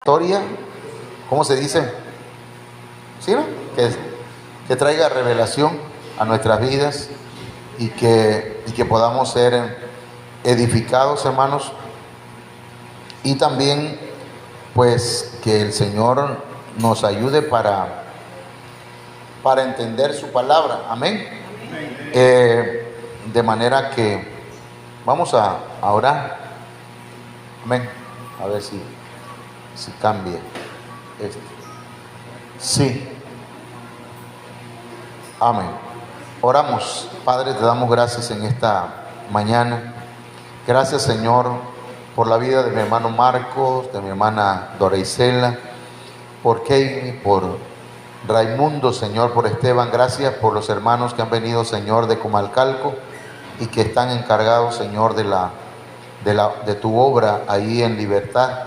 Historia, ¿cómo se dice? ¿Sí, no? Que traiga revelación a nuestras vidas y que podamos ser edificados, hermanos, y también pues que el Señor nos ayude para entender su palabra, amén. De manera que vamos a orar, amén, a ver si cambia esto. Sí, amén. Oramos. Padre, te damos gracias en esta mañana. Gracias, Señor, por la vida de mi hermano Marcos, de mi hermana Doreisela, por Keini, por Raimundo, Señor, por Esteban. Gracias por los hermanos que han venido, Señor, de Comalcalco y que están encargados, Señor, de tu obra ahí en Libertad.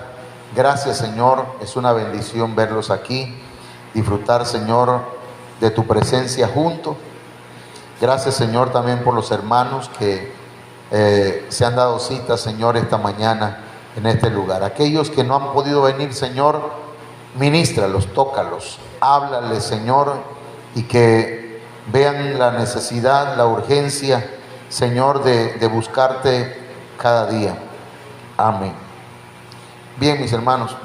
Gracias, Señor, es una bendición verlos aquí, disfrutar, Señor, de tu presencia juntos. Gracias, Señor, también por los hermanos que se han dado cita, Señor, esta mañana en este lugar. Aquellos que no han podido venir, Señor, ministralos, tócalos, háblales, Señor, y que vean la necesidad, la urgencia, Señor, de buscarte cada día. Amén. Bien, mis hermanos,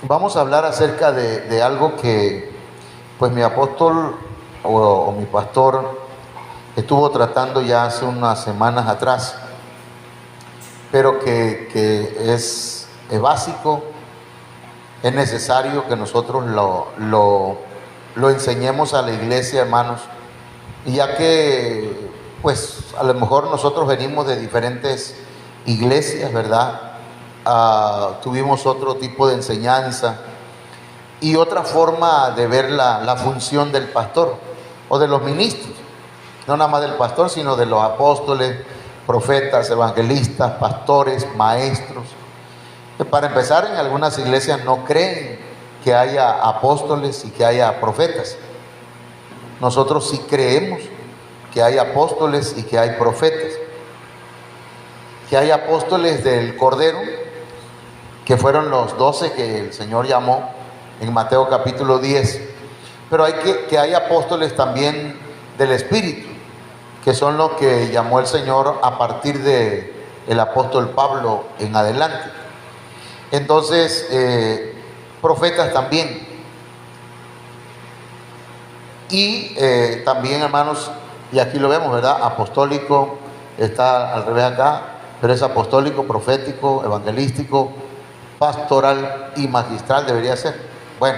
vamos a hablar acerca de algo que pues mi apóstol o mi pastor estuvo tratando ya hace unas semanas atrás, pero que es básico, es necesario que nosotros lo enseñemos a la iglesia, hermanos, y ya que pues a lo mejor nosotros venimos de diferentes iglesias, ¿verdad? Tuvimos otro tipo de enseñanza y otra forma de ver la función del pastor o de los ministros, no nada más del pastor, sino de los apóstoles, profetas, evangelistas, pastores, maestros. Para empezar, en algunas iglesias no creen que haya apóstoles y que haya profetas. Nosotros sí creemos que hay apóstoles y que hay profetas, que hay apóstoles del Cordero, que fueron los 12 que el Señor llamó en Mateo capítulo 10, pero que hay apóstoles también del Espíritu, que son los que llamó el Señor a partir de el apóstol Pablo en adelante. Entonces, profetas también. Y también, hermanos, y aquí lo vemos, ¿verdad? Apostólico, está al revés acá, pero es apostólico, profético, evangelístico, pastoral y magistral debería ser. Bueno,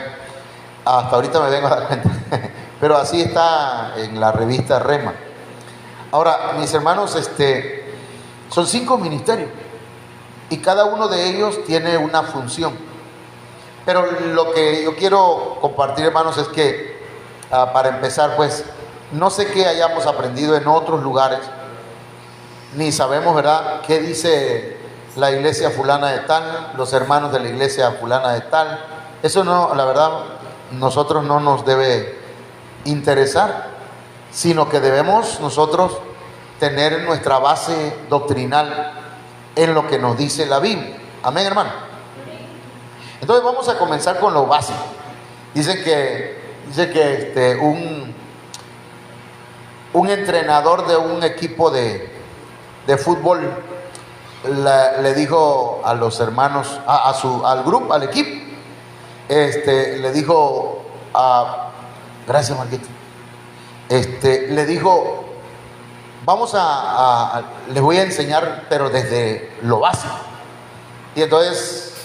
hasta ahorita me vengo a dar cuenta, pero así está en la revista Rema. Ahora, mis hermanos, son 5 ministerios y cada uno de ellos tiene una función. Pero lo que yo quiero compartir, hermanos, es que para empezar, pues, no sé qué hayamos aprendido en otros lugares, ni sabemos, ¿verdad?, qué dice la iglesia fulana de tal, los hermanos de la iglesia fulana de tal. Eso no, la verdad, nosotros no nos debe interesar, sino que debemos nosotros tener nuestra base doctrinal en lo que nos dice la Biblia. Amén, hermano. Entonces vamos a comenzar con lo básico. Dice que un entrenador de un equipo de fútbol le dijo a los hermanos, al grupo, al equipo, le dijo, gracias Marquito, le dijo, les voy a enseñar, pero desde lo básico. Y entonces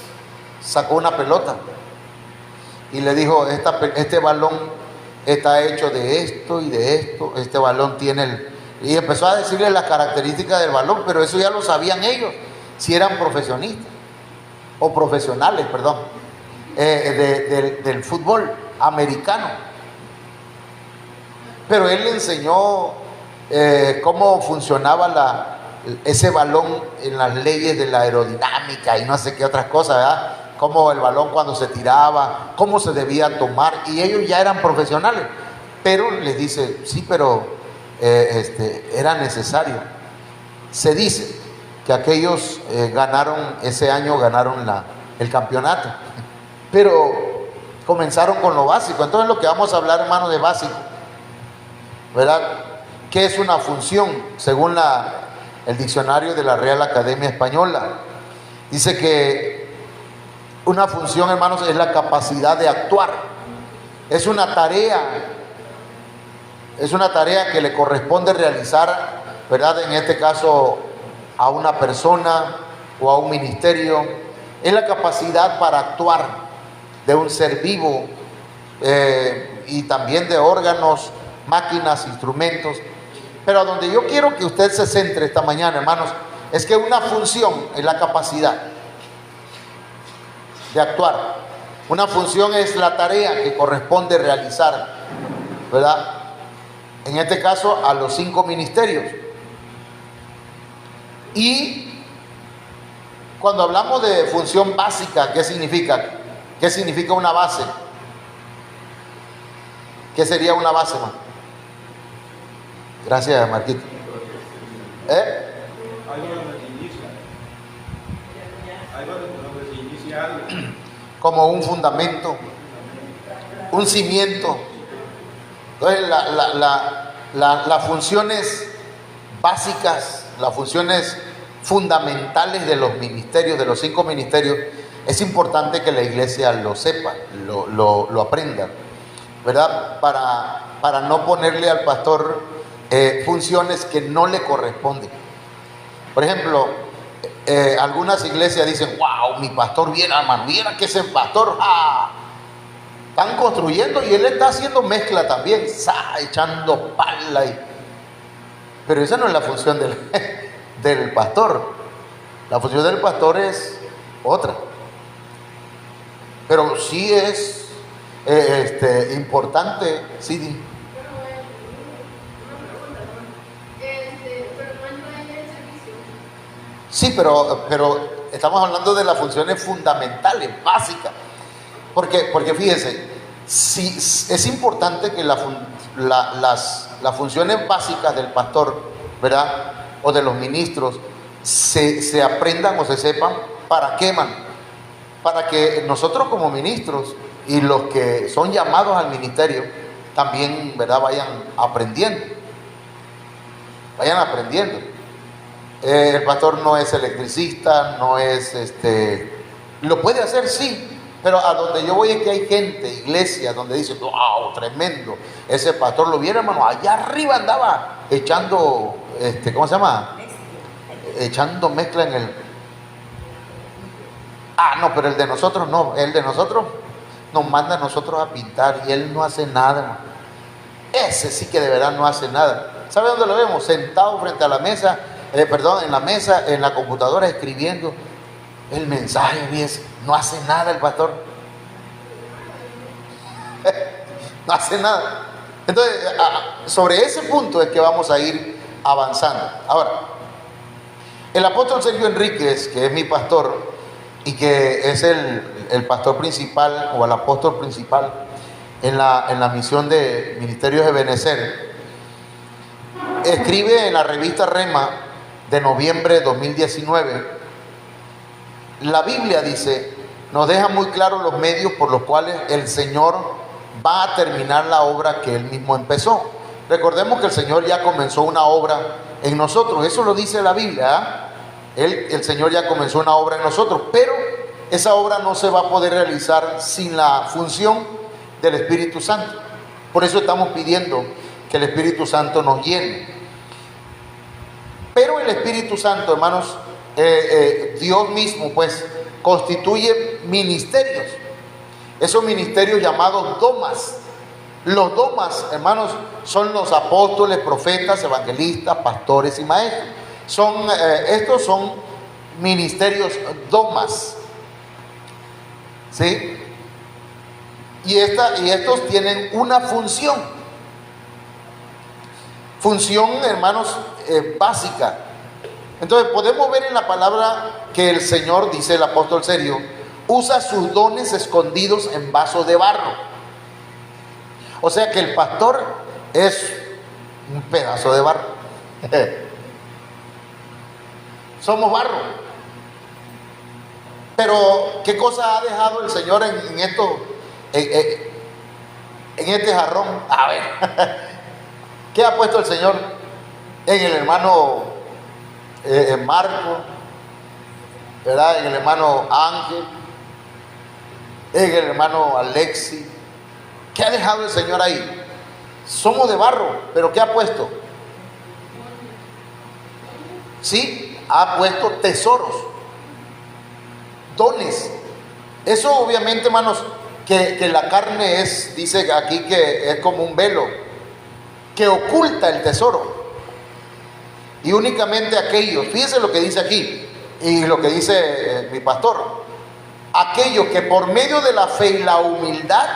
sacó una pelota y le dijo, este balón está hecho de esto y de esto, este balón tiene y empezó a decirle las características del balón, pero eso ya lo sabían ellos, si eran profesionistas o profesionales, perdón, del fútbol americano. Pero él le enseñó cómo funcionaba ese balón en las leyes de la aerodinámica y no sé qué otras cosas, ¿verdad? Cómo el balón cuando se tiraba, cómo se debía tomar, y ellos ya eran profesionales. Pero les dice, sí, pero era necesario. Se dice que aquellos ese año ganaron el campeonato. Pero comenzaron con lo básico. Entonces lo que vamos a hablar, hermano, de básico, ¿verdad? ¿Qué es una función? Según el diccionario de la Real Academia Española, dice que una función, hermanos, es la capacidad de actuar. Es una tarea que le corresponde realizar, ¿verdad? En este caso, a una persona o a un ministerio. Es la capacidad para actuar de un ser vivo, y también de órganos, máquinas, instrumentos. Pero a donde yo quiero que usted se centre esta mañana, hermanos, es que una función es la capacidad de actuar. Una función es la tarea que corresponde realizar, ¿verdad? En este caso, a los 5 ministerios. Y cuando hablamos de función básica, ¿qué significa? ¿Qué significa una base? ¿Qué sería una base, man? Gracias, Marquito. Como un fundamento, un cimiento. Entonces, las funciones básicas, las funciones fundamentales de los ministerios, de los 5 ministerios, es importante que la iglesia lo sepa, lo aprenda, ¿verdad? Para no ponerle al pastor funciones que no le corresponden. Por ejemplo, algunas iglesias dicen: wow, mi pastor, viera, hermano, viera que ese pastor, están construyendo y él está haciendo mezcla también, echando pala. Pero esa no es la función del pastor. La función del pastor es otra. Pero sí es importante, sí. Sí, pero estamos hablando de las funciones fundamentales, básicas. Porque fíjense, si es importante que las funciones básicas del pastor, ¿verdad? O de los ministros se aprendan o se sepan. ¿Para qué, man? Para que nosotros como ministros y los que son llamados al ministerio también, ¿verdad?, vayan aprendiendo. El pastor no es electricista, no es lo puede hacer, sí, pero a donde yo voy es que hay gente, iglesias, donde dicen: wow, tremendo, ese pastor, lo viera, hermano, allá arriba andaba echando, ¿cómo se llama? Echando mezcla en el... no, pero el de nosotros no, el de nosotros nos manda a nosotros a pintar y él no hace nada, hermano. Ese sí que de verdad no hace nada. ¿Sabe dónde lo vemos? Sentado frente a la mesa, en la mesa, en la computadora, escribiendo el mensaje. No hace nada el pastor. No hace nada. Entonces, sobre ese punto es que vamos a ir avanzando. Ahora, el apóstol Sergio Enríquez, que es mi pastor y que es el pastor principal o el apóstol principal en la misión de Ministerios de Benecer, escribe en la revista Rema de noviembre de 2019, la Biblia dice, nos deja muy claro los medios por los cuales el Señor va a terminar la obra que Él mismo empezó. Recordemos que el Señor ya comenzó una obra en nosotros, eso lo dice la Biblia, el Señor ya comenzó una obra en nosotros, pero esa obra no se va a poder realizar sin la función del Espíritu Santo. Por eso estamos pidiendo que el Espíritu Santo nos llene. Pero el Espíritu Santo, hermanos, Dios mismo, pues, constituye ministerios. Esos ministerios llamados domas. Los domas, hermanos, son los apóstoles, profetas, evangelistas, pastores y maestros. Estos son ministerios domas, ¿sí? Y estos tienen una función. Función, hermanos, básica. Entonces podemos ver en la palabra que el Señor, dice el apóstol Sergio, usa sus dones escondidos en vasos de barro. O sea que el pastor es un pedazo de barro. Somos barro. Pero, ¿qué cosa ha dejado el Señor en este jarrón? A ver, ¿qué ha puesto el Señor en el hermano Marco, ¿verdad? En el hermano Ángel, en el hermano Alexi? ¿Qué ha dejado el Señor ahí? Somos de barro, pero ¿qué ha puesto? Sí, ha puesto tesoros, dones. Eso obviamente, hermanos, que la carne es, dice aquí que es como un velo que oculta el tesoro. Y únicamente aquellos, fíjense lo que dice aquí y lo que dice mi pastor, aquellos que por medio de la fe y la humildad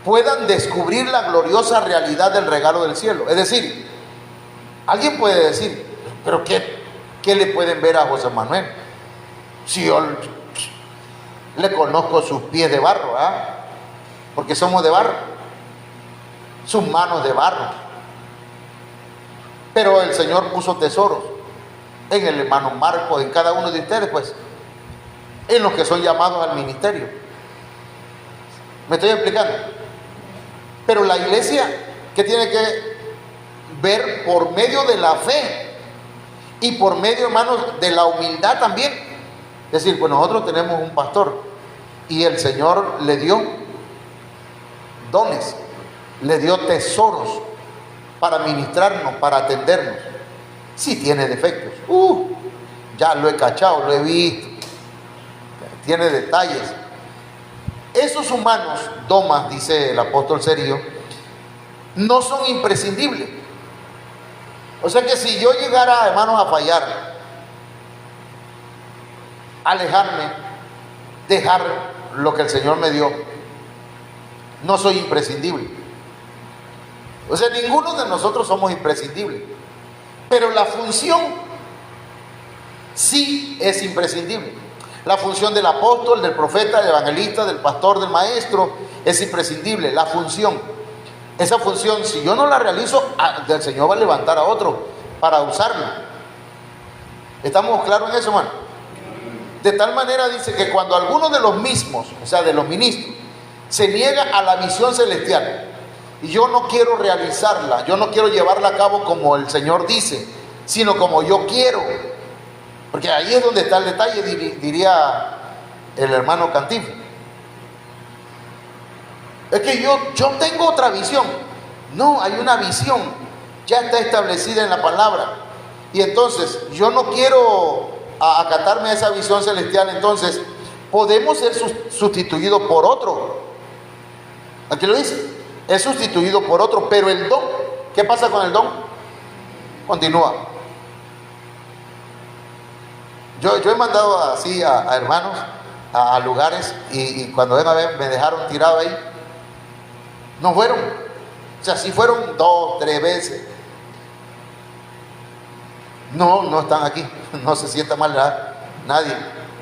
puedan descubrir la gloriosa realidad del regalo del cielo. Es decir, alguien puede decir, pero ¿qué le pueden ver a José Manuel? Si yo le conozco sus pies de barro, porque somos de barro, sus manos de barro. Pero el Señor puso tesoros en el hermano Marcos, en cada uno de ustedes, pues, en los que son llamados al ministerio. ¿Me estoy explicando? Pero la iglesia, ¿qué tiene que ver? Por medio de la fe y por medio, hermanos, de la humildad también. Es decir, pues nosotros tenemos un pastor y el Señor le dio dones, le dio tesoros para ministrarnos, para atendernos. Sí tiene defectos, ya lo he cachado, lo he visto, tiene detalles. Esos humanos, domas, dice el apóstol Sergio, no son imprescindibles. O sea que si yo llegara, hermanos, a fallar, alejarme, dejar lo que el Señor me dio, no soy imprescindible. O sea, ninguno de nosotros somos imprescindibles, pero la función sí es imprescindible. La función del apóstol, del profeta, del evangelista, del pastor, del maestro es imprescindible. La función, esa función, si yo no la realizo, el Señor va a levantar a otro para usarla. ¿Estamos claros en eso, hermano? De tal manera dice que cuando alguno de los mismos, o sea, de los ministros, se niega a la visión celestial, y yo no quiero realizarla, yo no quiero llevarla a cabo como el Señor dice, sino como yo quiero. Porque ahí es donde está el detalle, diría el hermano Cantinflas. Es que yo tengo otra visión. No, hay una visión, ya está establecida en la palabra. Y entonces, yo no quiero acatarme a esa visión celestial, entonces podemos ser sustituidos por otro. Aquí lo dice, es sustituido por otro, pero el don, ¿qué pasa con el don? Continúa. Yo he mandado así a hermanos a lugares y cuando ven a ver me dejaron tirado ahí. No fueron. O sea, sí fueron 2, 3 veces. No están aquí. No se sienta mal nadie,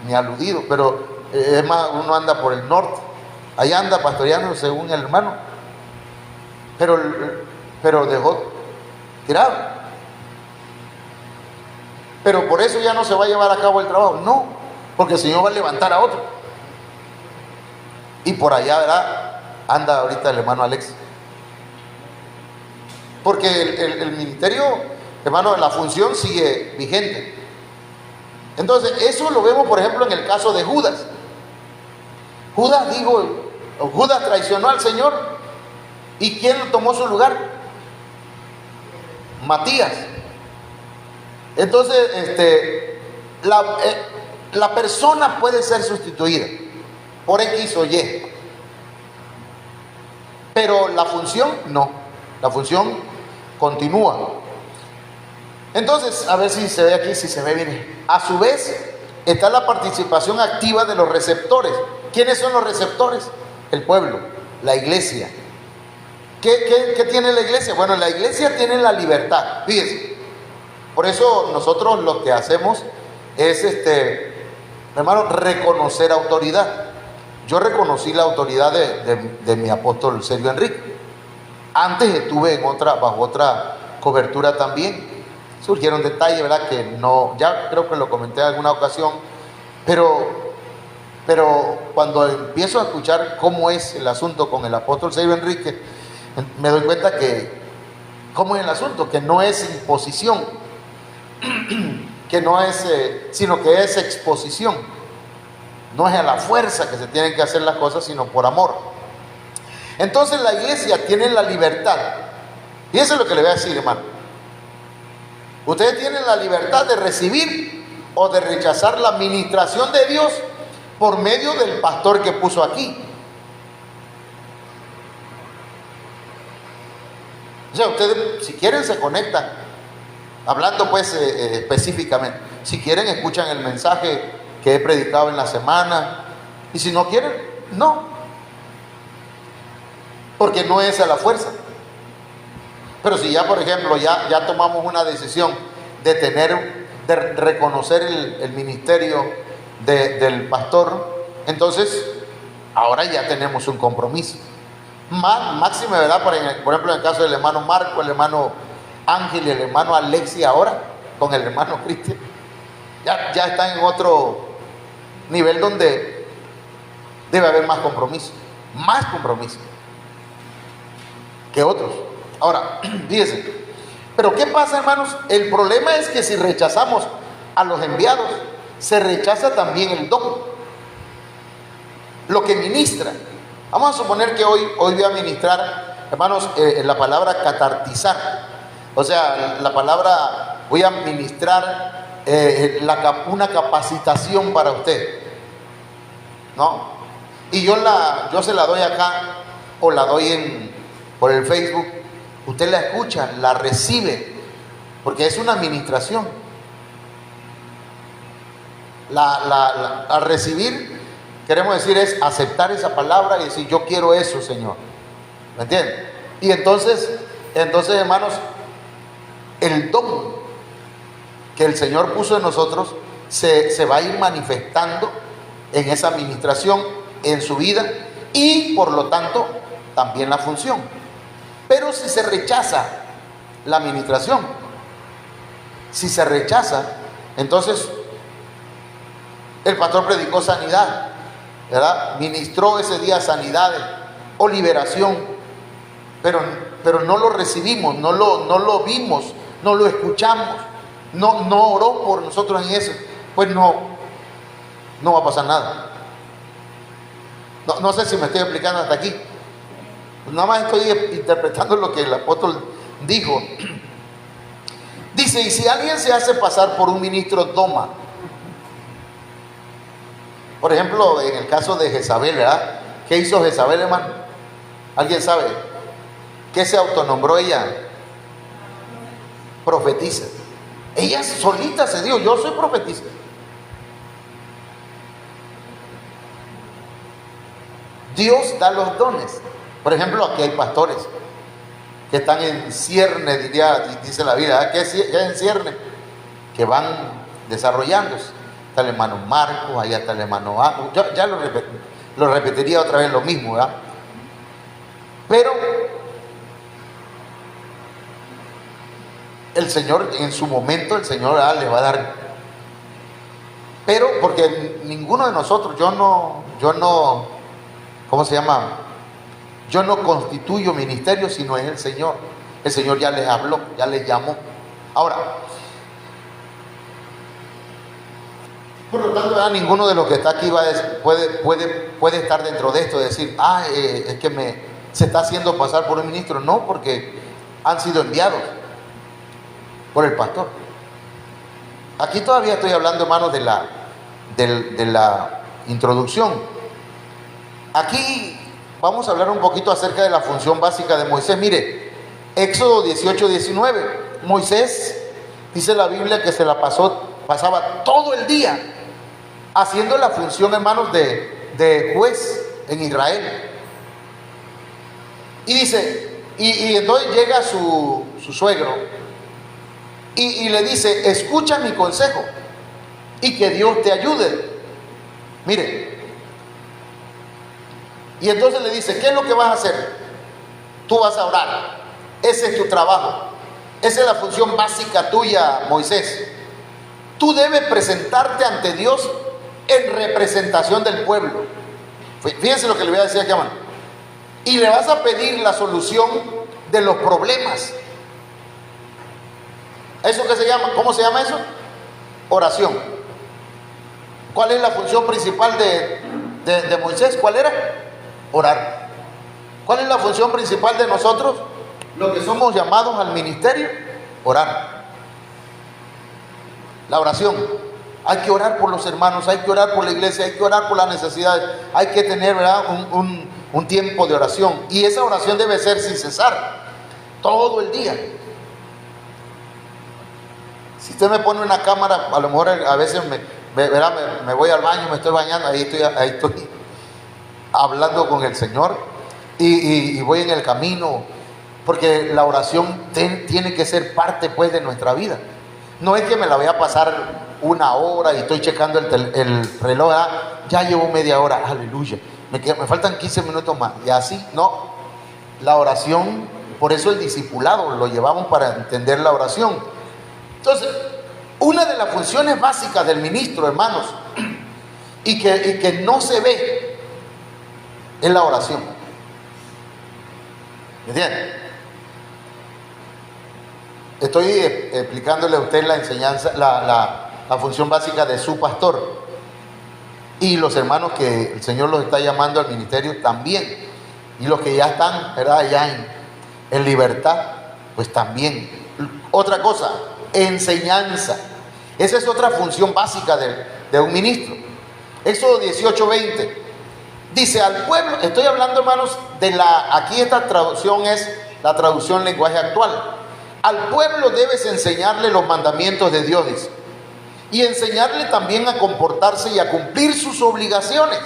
ni aludido. Pero es más, uno anda por el norte. Ahí anda pastoreando según el hermano. Pero dejó tirado. Pero por eso ya no se va a llevar a cabo el trabajo. No, porque el Señor va a levantar a otro. Y por allá, ¿verdad? Anda ahorita el hermano Alex. Porque el ministerio, hermano, la función sigue vigente. Entonces, eso lo vemos, por ejemplo, en el caso de Judas. Judas traicionó al Señor. ¿Y quién tomó su lugar? Matías. Entonces, la persona puede ser sustituida por X o Y, pero la función no, la función continúa. Entonces, a ver si se ve aquí, si se ve bien. A su vez, está la participación activa de los receptores. ¿Quiénes son los receptores? El pueblo, la iglesia. ¿Qué tiene la iglesia? Bueno, la iglesia tiene la libertad. Fíjense. Por eso nosotros lo que hacemos es, hermano, reconocer autoridad. Yo reconocí la autoridad de mi apóstol Sergio Enrique. Antes estuve bajo otra cobertura también. Surgieron detalles, ¿verdad? Que no, ya creo que lo comenté en alguna ocasión, pero Pero cuando empiezo a escuchar cómo es el asunto con el apóstol Seiro Enrique, me doy cuenta que cómo es el asunto, que no es imposición, que no es, sino que es exposición. No es a la fuerza que se tienen que hacer las cosas, sino por amor. Entonces la iglesia tiene la libertad, y eso es lo que le voy a decir, hermano. Ustedes tienen la libertad de recibir o de rechazar la administración de Dios por medio del pastor que puso aquí. O sea, ustedes, si quieren, se conectan, hablando pues específicamente. Si quieren, escuchan el mensaje que he predicado en la semana, y si no quieren, no, porque no es a la fuerza. Pero si ya, por ejemplo, ya tomamos una decisión de reconocer el ministerio del pastor, entonces ahora ya tenemos un compromiso. Máxime, ¿verdad? Por ejemplo, en el caso del hermano Marco, el hermano Ángel y el hermano Alexi, ahora con el hermano Cristian, ya están en otro nivel donde debe haber más compromiso que otros. Ahora, fíjense, pero ¿qué pasa, hermanos? El problema es que si rechazamos a los enviados, se rechaza también el don, lo que ministra. Vamos a suponer que hoy voy a ministrar, hermanos, la palabra catartizar. O sea, la palabra, voy a ministrar una capacitación para usted, ¿no? Y yo se la doy acá, o la doy por el Facebook. Usted la escucha, la recibe, porque es una administración. Al recibir, queremos decir, es aceptar esa palabra y decir, yo quiero eso, Señor. ¿Me entienden? Y entonces, hermanos, el don que el Señor puso en nosotros se va a ir manifestando en esa administración, en su vida, y por lo tanto también la función. Pero si se rechaza la administración, si se rechaza, entonces el pastor predicó sanidad, ¿verdad? Ministró ese día sanidades o liberación, pero no lo recibimos, no lo vimos, no lo escuchamos, no oró por nosotros en eso, pues no va a pasar nada. No sé si me estoy explicando hasta aquí. Nada más estoy interpretando lo que el apóstol dijo. Dice, y si alguien se hace pasar por un ministro doma, por ejemplo, en el caso de Jezabel, ¿verdad? ¿Qué hizo Jezabel, hermano? ¿Alguien sabe? ¿Qué se autonombró ella? Profetiza. Ella solita se dijo, yo soy profetisa. Dios da los dones. Por ejemplo, aquí hay pastores que están en cierne, dice la Biblia. ¿Qué es en cierne? Que van desarrollándose. Está el hermano Marcos, allá está el hermano A. Ya lo repetiría otra vez lo mismo, ¿verdad? Pero el Señor, en su momento, el Señor le va a dar. Pero porque ninguno de nosotros, yo no, ¿cómo se llama? Yo no constituyo ministerio, sino es el Señor. El Señor ya les habló, ya les llamó. Ahora, por lo tanto, ninguno de los que está aquí puede estar dentro de esto, de decir, es que se está haciendo pasar por un ministro. No, porque han sido enviados por el pastor. Aquí todavía estoy hablando, hermanos, de la introducción. Aquí vamos a hablar un poquito acerca de la función básica de Moisés. Mire, Éxodo 18-19. Moisés, dice la Biblia, que pasaba todo el día haciendo la función, hermanos, de juez en Israel. Y dice, y entonces llega su suegro y le dice, escucha mi consejo y que Dios te ayude. Mire, y entonces le dice, ¿qué es lo que vas a hacer? Tú vas a orar. Ese es tu trabajo. Esa es la función básica tuya, Moisés. Tú debes presentarte ante Dios en representación del pueblo. Fíjense lo que le voy a decir aquí, hermano. Y le vas a pedir la solución de los problemas. ¿Eso qué se llama? ¿Cómo se llama eso? Oración. ¿Cuál es la función principal de Moisés? ¿Cuál era? Orar. ¿Cuál es la función principal de nosotros, los que somos llamados al ministerio? Orar. La oración. Hay que orar por los hermanos, hay que orar por la iglesia, hay que orar por las necesidades, hay que tener, ¿verdad?, un tiempo de oración. Y esa oración debe ser sin cesar, todo el día. Si usted me pone una cámara, a lo mejor a veces me voy al baño, me estoy bañando, ahí estoy hablando con el Señor y voy en el camino, porque la oración tiene que ser parte, pues, de nuestra vida. No es que me la voy a pasar una hora y estoy checando el reloj, ya llevo media hora, aleluya, me faltan 15 minutos más, y así, no. La oración, por eso el discipulado lo llevamos para entender la oración. Entonces, una de las funciones básicas del ministro, hermanos, y que no se ve, es la oración. ¿Me entienden? Estoy explicándole a usted la enseñanza, la función básica de su pastor, y los hermanos que el Señor los está llamando al ministerio también, y los que ya están, ¿verdad?, ya en libertad, pues también. Otra cosa, enseñanza. Esa es otra función básica de un ministro. Éxodo 18:20 dice al pueblo, estoy hablando, hermanos, aquí esta traducción es la traducción lenguaje actual. Al pueblo debes enseñarle los mandamientos de Dios, dice, y enseñarle también a comportarse y a cumplir sus obligaciones.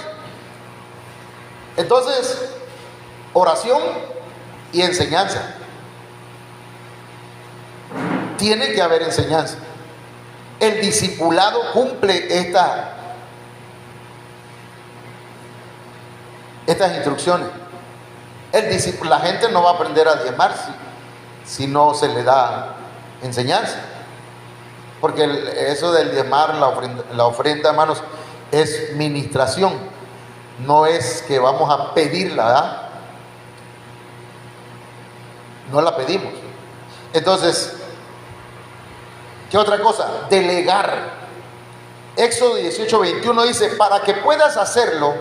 Entonces, oración y enseñanza. Tiene que haber enseñanza. El discipulado cumple estas instrucciones. La gente no va a aprender a diezmar si no se le da enseñanza. Porque eso del diezmar, la ofrenda, hermanos, es ministración. No es que vamos a pedirla, ¿verdad? No la pedimos. Entonces, ¿qué otra cosa? Delegar. Éxodo 18:21 dice, para que puedas hacerlo,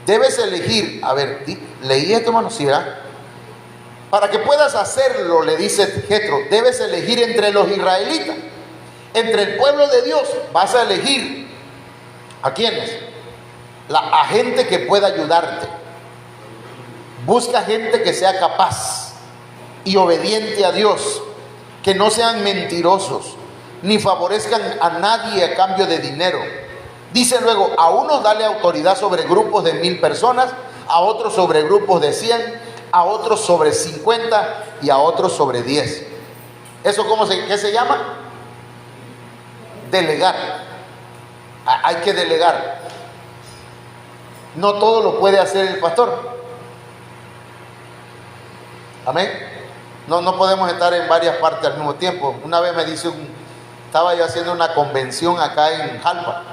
debes elegir. A ver, leí esto, hermano, sí, ¿verdad? Para que puedas hacerlo, le dice Jetro, debes elegir entre los israelitas, entre el pueblo de Dios. Vas a elegir ¿a quiénes? A gente que pueda ayudarte. Busca gente que sea capaz y obediente a Dios, que no sean mentirosos, ni favorezcan a nadie a cambio de dinero. Dice luego, a unos dale autoridad sobre grupos de 1000 personas, a otros sobre grupos de 100, a otros sobre 50 y a otros sobre 10. ¿Eso qué se llama? Delegar. Hay que delegar. No todo lo puede hacer el pastor. Amén. No podemos estar en varias partes al mismo tiempo. Una vez me dice estaba yo haciendo una convención acá en Jalpa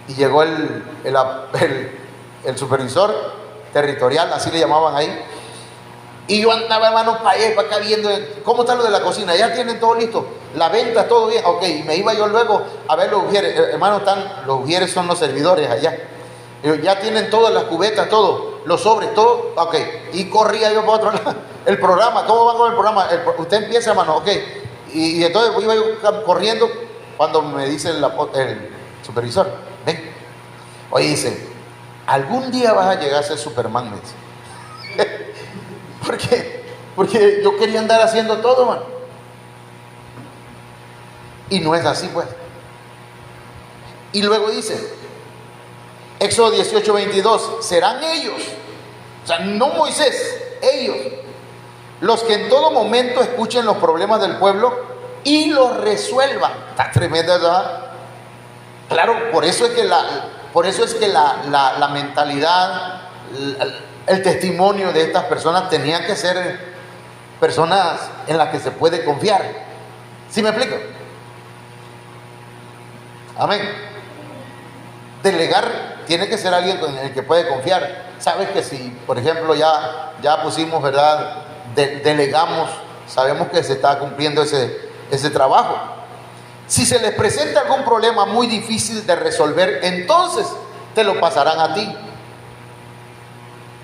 y llegó el supervisor territorial, así le llamaban ahí, y yo andaba, hermano, para allá y para acá viendo cómo está lo de la cocina. Ya tienen todo listo, la venta, todo bien, ok. Y me iba yo luego a ver los ujieres, hermano, los ujieres son los servidores allá. Ya tienen todas las cubetas, todo, los sobres, todo, ok. Y corría yo para otro lado. El programa, ¿cómo va con el programa? Usted empieza, hermano, ok. Y entonces iba yo corriendo cuando me dice el supervisor, ven, oye, dice, algún día vas a llegar a ser Superman, me dice. Porque yo quería andar haciendo todo, hermano. Y no es así, pues. Y luego dice, Éxodo 18:22, serán ellos, o sea, no Moisés, ellos, los que en todo momento escuchen los problemas del pueblo y los resuelvan. Está tremenda, ¿verdad? Claro, por eso es que la mentalidad, el testimonio de estas personas tenían que ser personas en las que se puede confiar. ¿Sí me explico? Amén. delegar tiene que ser alguien en el que puede confiar. Sabes que si, por ejemplo, ya pusimos, ¿verdad? Delegamos, sabemos que se está cumpliendo ese trabajo. Si se les presenta algún problema muy difícil de resolver, entonces te lo pasarán a ti.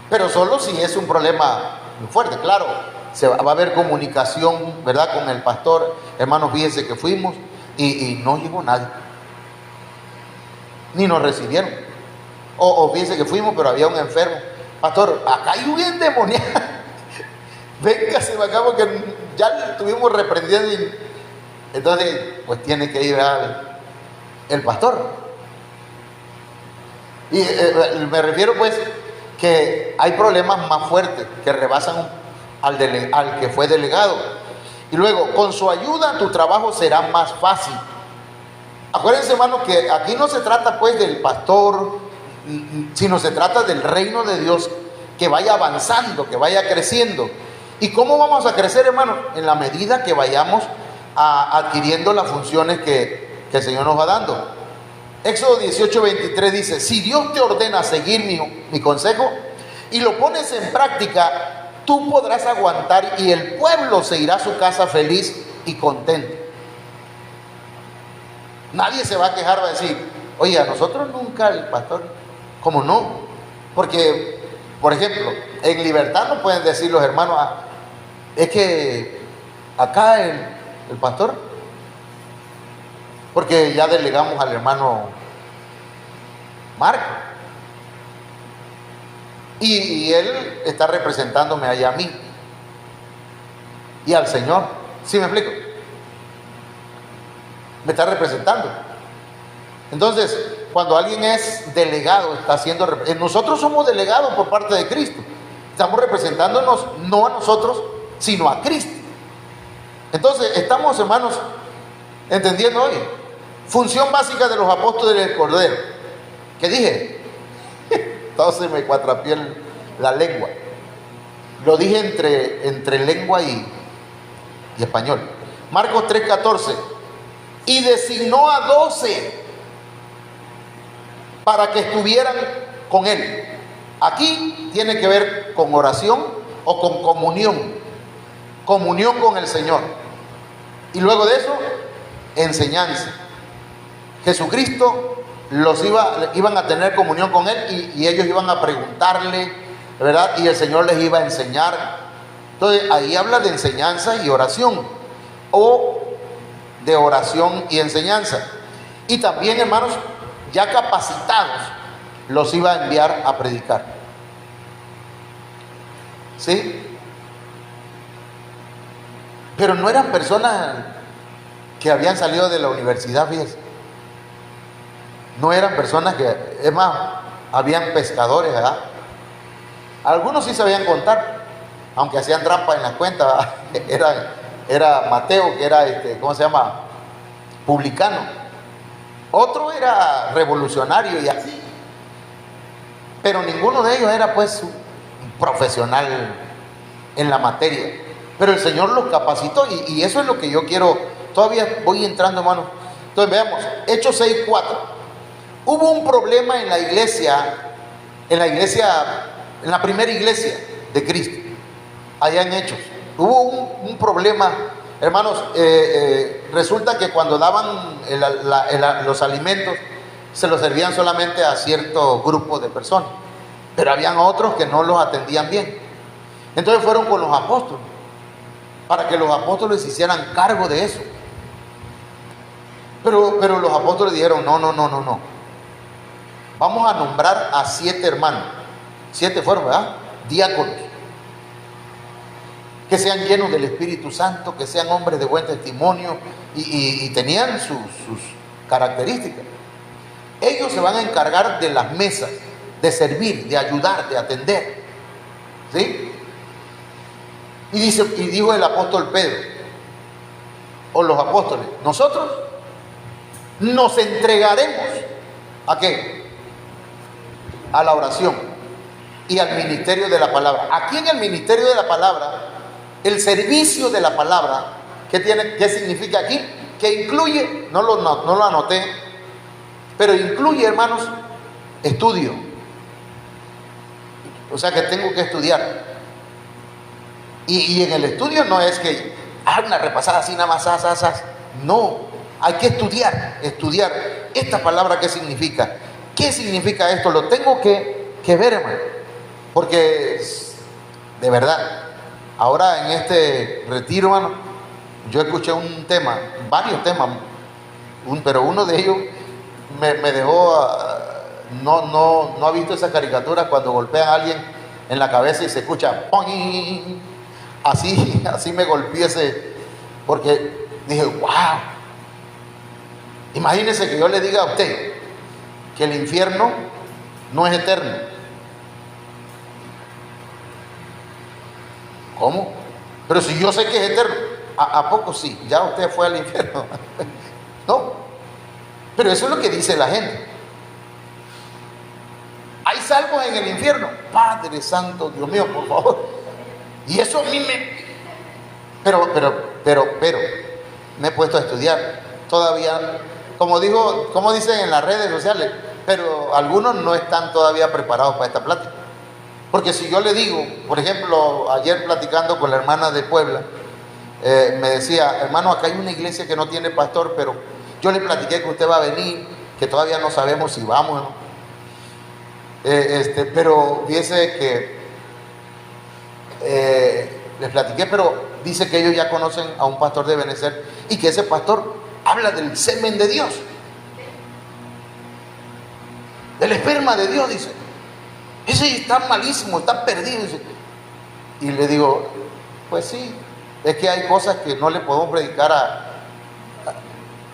Pero solo si es un problema fuerte, claro, va a haber comunicación, ¿verdad? Con el pastor. Hermanos, fíjense que fuimos y no llegó nadie, ni nos recibieron. O fíjense que fuimos, pero había un enfermo. Pastor, acá hay un endemoniado. Véngase acá porque ya le estuvimos reprendiendo. Entonces, pues tiene que ir el pastor. Y me refiero pues que hay problemas más fuertes que rebasan al que fue delegado. Y luego, con su ayuda tu trabajo será más fácil. Acuérdense, hermano, que aquí no se trata pues del pastor, sino se trata del reino de Dios que vaya avanzando, que vaya creciendo. ¿Y cómo vamos a crecer, hermano? En la medida que vayamos adquiriendo las funciones que el Señor nos va dando. Éxodo 18:23 dice: si Dios te ordena seguir mi consejo y lo pones en práctica, tú podrás aguantar y el pueblo se irá a su casa feliz y contento. Nadie se va a quejar, va a decir: oye, a nosotros nunca el pastor. ¿Cómo no? Porque, por ejemplo, en Libertad no pueden decir los hermanos: es que acá el pastor, porque ya delegamos al hermano Marco y él está representándome allá a mí y al Señor. ¿Sí me explico? Me está representando. Entonces, cuando alguien es delegado, está siendo, nosotros somos delegados por parte de Cristo. Estamos representándonos no a nosotros, sino a Cristo. Entonces, estamos, hermanos, entendiendo hoy. Función básica de los apóstoles del Cordero. ¿Qué dije? Entonces me cuatrapié la lengua. Lo dije entre lengua y español. Marcos 3:14. Y designó a 12 para que estuvieran con él. Aquí tiene que ver con oración o con comunión. Comunión con el Señor. Y luego de eso, enseñanza. Jesucristo iban a tener comunión con él y ellos iban a preguntarle, ¿verdad? Y el Señor les iba a enseñar. Entonces ahí habla de enseñanza y oración, o de oración y enseñanza. Y también, hermanos, ya capacitados, los iba a enviar a predicar. ¿Sí? Pero no eran personas que habían salido de la universidad, fíjense. No eran personas que, es más, habían pescadores, ¿verdad? Algunos sí sabían contar, aunque hacían trampa en las cuentas. Era Mateo, que era, ¿cómo se llama? Publicano. Otro era revolucionario y así. Pero ninguno de ellos era pues un profesional en la materia. Pero el Señor los capacitó y eso es lo que yo quiero. Todavía voy entrando, hermano. Entonces veamos, Hechos 6:4. Hubo un problema en la iglesia, en la primera iglesia de Cristo, allá en Hechos. Hubo un problema, hermanos. Resulta que cuando daban los alimentos, se los servían solamente a cierto grupo de personas, pero habían otros que no los atendían bien. Entonces fueron con los apóstoles, para que los apóstoles se hicieran cargo de eso. Pero los apóstoles dijeron: no. Vamos a nombrar a 7 hermanos. 7 fueron, ¿verdad? Diáconos. Que sean llenos del Espíritu Santo, que sean hombres de buen testimonio y tenían sus características. Ellos se van a encargar de las mesas, de servir, de ayudar, de atender. ¿Sí? Y dijo el apóstol Pedro, o los apóstoles: nosotros nos entregaremos ¿a qué? A la oración y al ministerio de la palabra. Aquí en el ministerio de la palabra, el servicio de la palabra, ¿qué significa aquí? Que incluye, no lo anoté, pero incluye, hermanos, estudio. O sea que tengo que estudiar. Y en el estudio no es que haga una repasada así nada más. No, hay que estudiar. Esta palabra, ¿qué significa? ¿Qué significa esto? Lo tengo que ver, hermano. Porque, de verdad, ahora en este retiro, hermano, yo escuché un tema, varios temas, pero uno de ellos me dejó, no ha visto esa caricatura cuando golpean a alguien en la cabeza y se escucha ¡pong! Así me golpeé porque dije, wow, imagínense que yo le diga a usted que el infierno no es eterno. ¿Cómo? Pero si yo sé que es eterno, ¿a poco sí? Ya usted fue al infierno. No, pero eso es lo que dice la gente. ¿Hay salvos en el infierno? Padre Santo, Dios mío, por favor. Y eso a mí pero me he puesto a estudiar todavía, como dicen en las redes sociales, pero algunos no están todavía preparados para esta plática. Porque si yo le digo, por ejemplo, ayer platicando con la hermana de Puebla, me decía, hermano, acá hay una iglesia que no tiene pastor, pero yo le platiqué que usted va a venir, que todavía no sabemos si vamos, ¿no? Pero fíjese que les platiqué, pero dice que ellos ya conocen a un pastor de Benecer y que ese pastor habla del semen de Dios, del esperma de Dios, dice. Ese está malísimo, está perdido, dice. Y le digo, pues sí, es que hay cosas que no le podemos predicar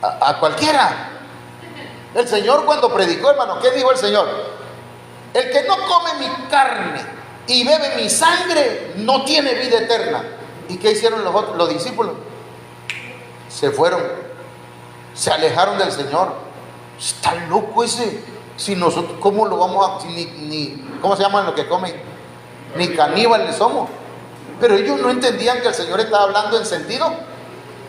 a cualquiera. El Señor cuando predicó, hermano, ¿qué dijo el Señor? El que no come mi carne y bebe mi sangre no tiene vida eterna. ¿Y qué hicieron los discípulos? Se fueron, se alejaron del Señor. Está loco ese. Si nosotros, ¿cómo lo vamos a...? ¿Cómo se llaman los que comen? Ni caníbales somos. Pero ellos no entendían que el Señor estaba hablando en sentido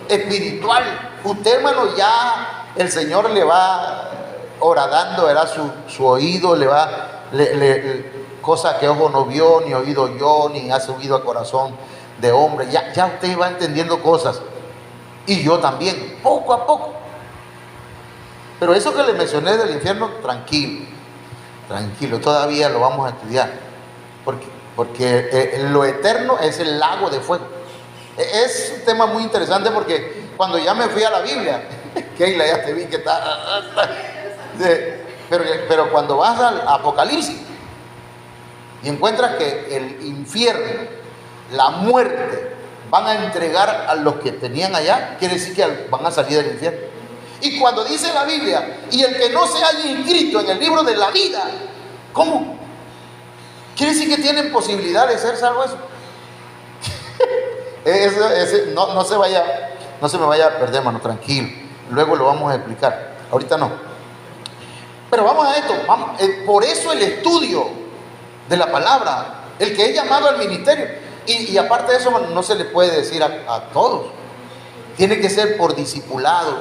espiritual. Usted, hermano, ya el Señor le va horadando, ¿verdad? Su oído, le va... cosas que ojo no vio, ni oído oyó, ni ha subido a corazón de hombre. Ya usted va entendiendo cosas. Y yo también, poco a poco. Pero eso que le mencioné del infierno, tranquilo, todavía lo vamos a estudiar. Porque lo eterno es el lago de fuego. Es un tema muy interesante porque cuando ya me fui a la Biblia, Keila, ya te vi que está... Pero cuando vas al Apocalipsis y encuentras que el infierno, la muerte, van a entregar a los que tenían allá, quiere decir que van a salir del infierno. Y cuando dice la Biblia, y el que no se haya inscrito en el libro de la vida, ¿cómo? Quiere decir que tienen posibilidad de ser salvos. No se me vaya a perder, hermano, tranquilo. Luego lo vamos a explicar. Ahorita no. Pero vamos a esto. Por eso el estudio de la palabra, el que es llamado al ministerio. Y aparte de eso, no se le puede decir a todos. Tiene que ser por discipulado.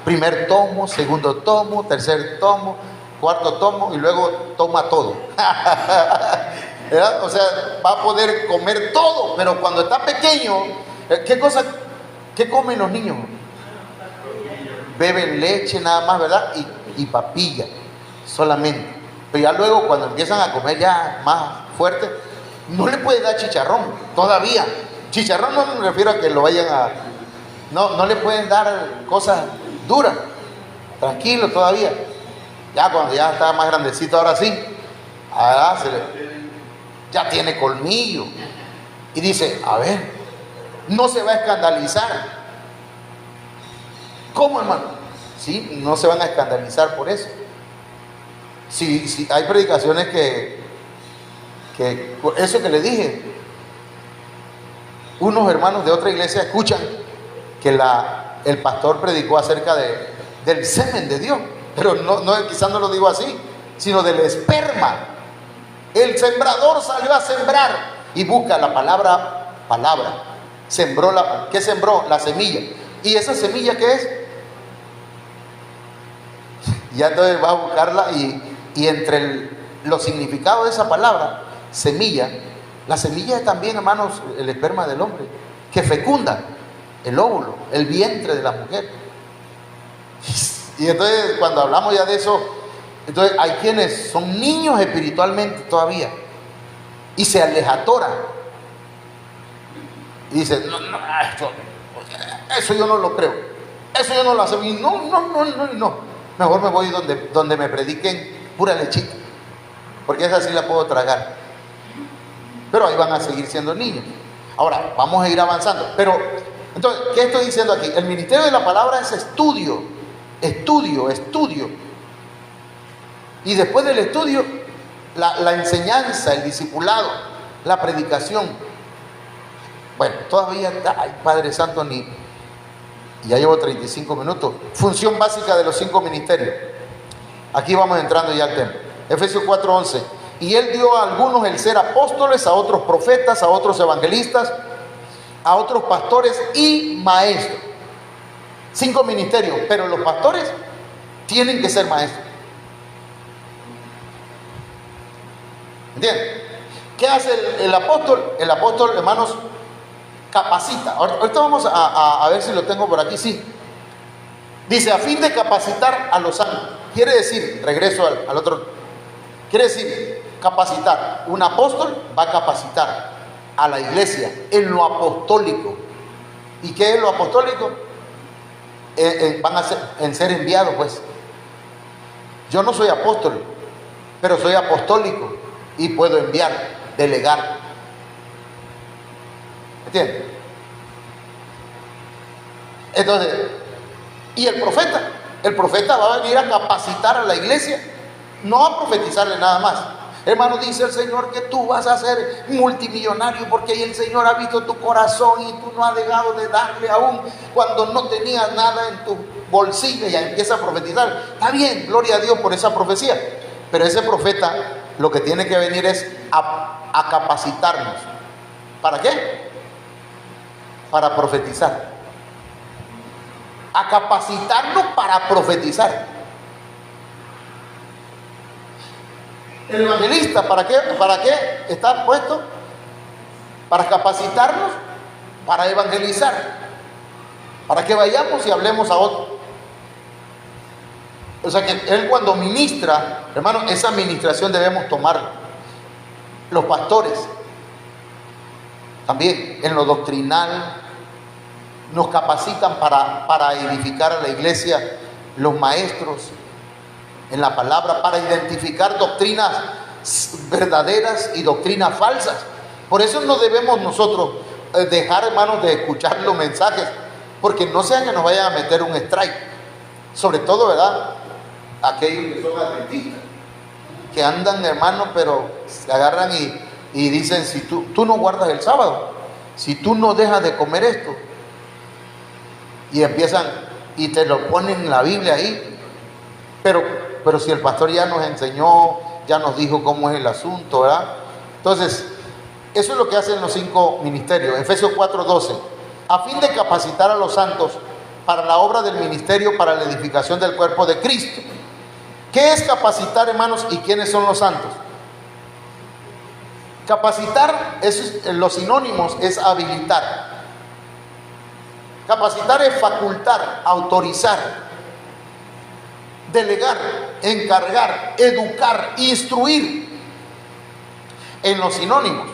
Primer tomo, segundo tomo, tercer tomo, cuarto tomo y luego toma todo. ¿Verdad? O sea, va a poder comer todo, pero cuando está pequeño, ¿qué comen los niños? Beben leche nada más, ¿verdad? Y papilla solamente. Pero ya luego cuando empiezan a comer ya más fuerte, no le puede dar chicharrón todavía. Chicharrón no me refiero a que lo vayan a... No le pueden dar cosas duras. Tranquilo todavía. Ya cuando ya está más grandecito, ahora sí, ya tiene colmillo. Y dice, a ver, no se va a escandalizar. ¿Cómo, hermano? Sí, no se van a escandalizar por eso. Sí, hay predicaciones que eso que le dije, unos hermanos de otra iglesia escuchan que el pastor predicó acerca del semen de Dios, pero quizás no lo digo así, sino del esperma. El sembrador salió a sembrar y busca la palabra. Sembró ¿qué sembró? La semilla. ¿Y esa semilla qué es? Ya entonces va a buscarla Y entre los significados de esa palabra, semilla, la semilla es también, hermanos, el esperma del hombre, que fecunda el óvulo, el vientre de la mujer. Y entonces, cuando hablamos ya de eso, entonces hay quienes son niños espiritualmente todavía y se alejatoran y dicen, no, no, eso yo no lo creo, eso yo no lo acepto. Y no, mejor me voy donde me prediquen pura lechita, porque esa sí la puedo tragar. Pero ahí van a seguir siendo niños. Ahora, vamos a ir avanzando. Pero, entonces, ¿qué estoy diciendo aquí? El ministerio de la palabra es estudio. Y después del estudio, la enseñanza, el discipulado, la predicación. Bueno, todavía, ay, Padre Santo, ya llevo 35 minutos. Función básica de los 5 ministerios. Aquí vamos entrando ya al tema. Efesios 4:11. Y Él dio a algunos el ser apóstoles, a otros profetas, a otros evangelistas, a otros pastores y maestros. 5 ministerios, pero los pastores tienen que ser maestros. ¿Entienden? ¿Qué hace el apóstol? El apóstol, hermanos, capacita. Ahorita vamos a ver si lo tengo por aquí. Sí. Dice, a fin de capacitar a los santos. Quiere decir, regreso al otro. Quiere decir, capacitar. Un apóstol va a capacitar a la iglesia en lo apostólico. ¿Y qué es lo apostólico? Van a ser enviados, pues. Yo no soy apóstol, pero soy apostólico y puedo enviar, delegar. ¿Entiendes? Entonces, y el profeta va a venir a capacitar a la iglesia, no a profetizarle nada más. Hermano, dice el Señor que tú vas a ser multimillonario porque el Señor ha visto tu corazón y tú no has dejado de darle aún cuando no tenías nada en tu bolsillo. Y ya empieza a profetizar. Está bien, gloria a Dios por esa profecía. Pero ese profeta lo que tiene que venir es a capacitarnos. ¿Para qué? Para profetizar. A capacitarnos para profetizar. El evangelista, ¿para qué está puesto? Para capacitarnos, para evangelizar, para que vayamos y hablemos a otros. O sea que él cuando ministra, hermano, esa administración debemos tomarla. Los pastores, también en lo doctrinal, nos capacitan para edificar a la iglesia. Los maestros en la palabra, para identificar doctrinas verdaderas y doctrinas falsas. Por eso no debemos nosotros dejar, hermanos, de escuchar los mensajes, porque no sea que nos vayan a meter un strike. Sobre todo, ¿verdad?, aquellos que son adventistas, que andan, hermanos, pero se agarran y dicen, si tú no guardas el sábado, si tú no dejas de comer esto, y empiezan y te lo ponen en la Biblia ahí, pero si el pastor ya nos enseñó, ya nos dijo cómo es el asunto, ¿verdad? Entonces, eso es lo que hacen los 5 ministerios. Efesios 4:12, a fin de capacitar a los santos para la obra del ministerio, para la edificación del cuerpo de Cristo. ¿Qué es capacitar, hermanos? ¿Y quiénes son los santos? Capacitar, los sinónimos es habilitar. Capacitar es facultar, autorizar, delegar, encargar, educar, instruir, en los sinónimos.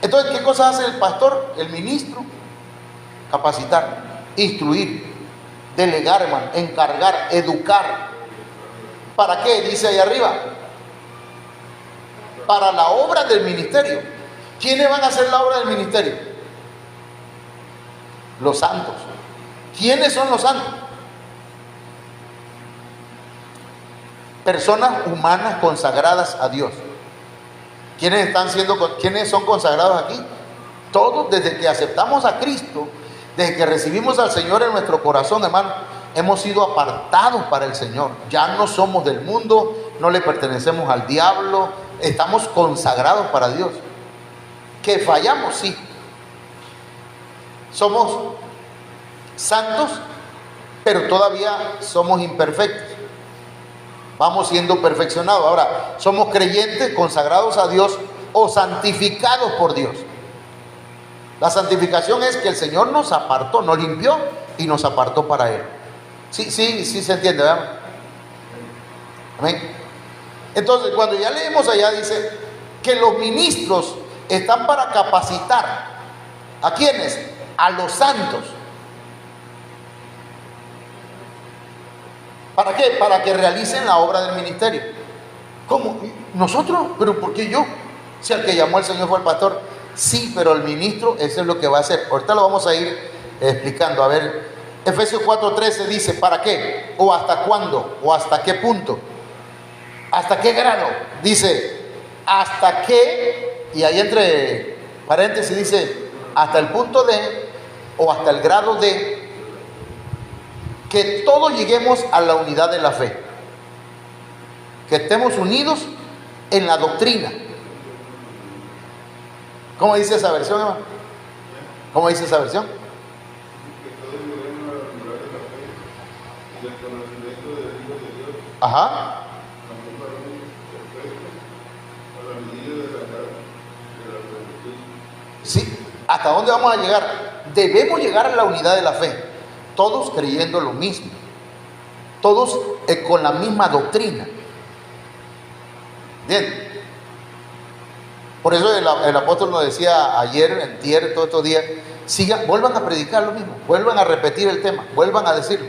Entonces, ¿qué cosa hace el pastor, el ministro? Capacitar, instruir, delegar, hermano, encargar, educar. ¿Para qué? Dice ahí arriba. Para la obra del ministerio. ¿Quiénes van a hacer la obra del ministerio? Los santos. ¿Quiénes son los santos? Personas humanas consagradas a Dios. ¿Quiénes son consagrados aquí? Todos, desde que aceptamos a Cristo, desde que recibimos al Señor en nuestro corazón, hermano, hemos sido apartados para el Señor. Ya no somos del mundo, no le pertenecemos al diablo, estamos consagrados para Dios. ¿Que fallamos? Sí. Somos santos, pero todavía somos imperfectos. vamos siendo perfeccionados. Ahora, somos creyentes, consagrados a Dios o santificados por Dios. La santificación es que el Señor nos apartó, nos limpió y nos apartó para Él. Sí se entiende, ¿verdad? Amén. Entonces, cuando ya leemos allá, dice que los ministros están para capacitar. ¿A quiénes? A los santos. ¿Para qué? Para que realicen la obra del ministerio. ¿Cómo? ¿Nosotros? ¿Pero por qué yo? Si al que llamó el Señor fue el pastor. Sí, pero el ministro, eso es lo que va a hacer. Ahorita lo vamos a ir explicando. A ver, Efesios 4:13 dice, ¿para qué? ¿O hasta cuándo? ¿O hasta qué punto? ¿Hasta qué grado? Dice, hasta qué, y ahí entre paréntesis dice, hasta el punto de, o hasta el grado de, que todos lleguemos a la unidad de la fe. Que estemos unidos en la doctrina. ¿Cómo dice esa versión, hermano? ¿Cómo dice esa versión? Ajá. Sí, ¿hasta dónde vamos a llegar? Debemos llegar a la unidad de la fe, todos creyendo lo mismo, todos con la misma doctrina. Bien. Por eso el apóstol nos decía ayer, antier, todos estos días, vuelvan a predicar lo mismo, vuelvan a repetir el tema, vuelvan a decirlo.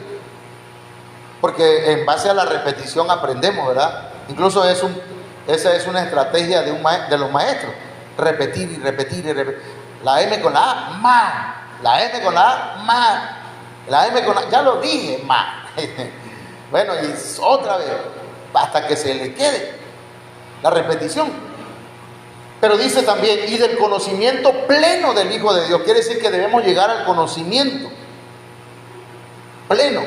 Porque en base a la repetición aprendemos, ¿verdad? Incluso esa es una estrategia de los maestros. Repetir y repetir y repetir. La M con la A, ma. La M con la A, ma. La M con la A, ya lo dije, ma. Bueno, y otra vez, hasta que se le quede la repetición. Pero dice también, y del conocimiento pleno del Hijo de Dios. Quiere decir que debemos llegar al conocimiento pleno,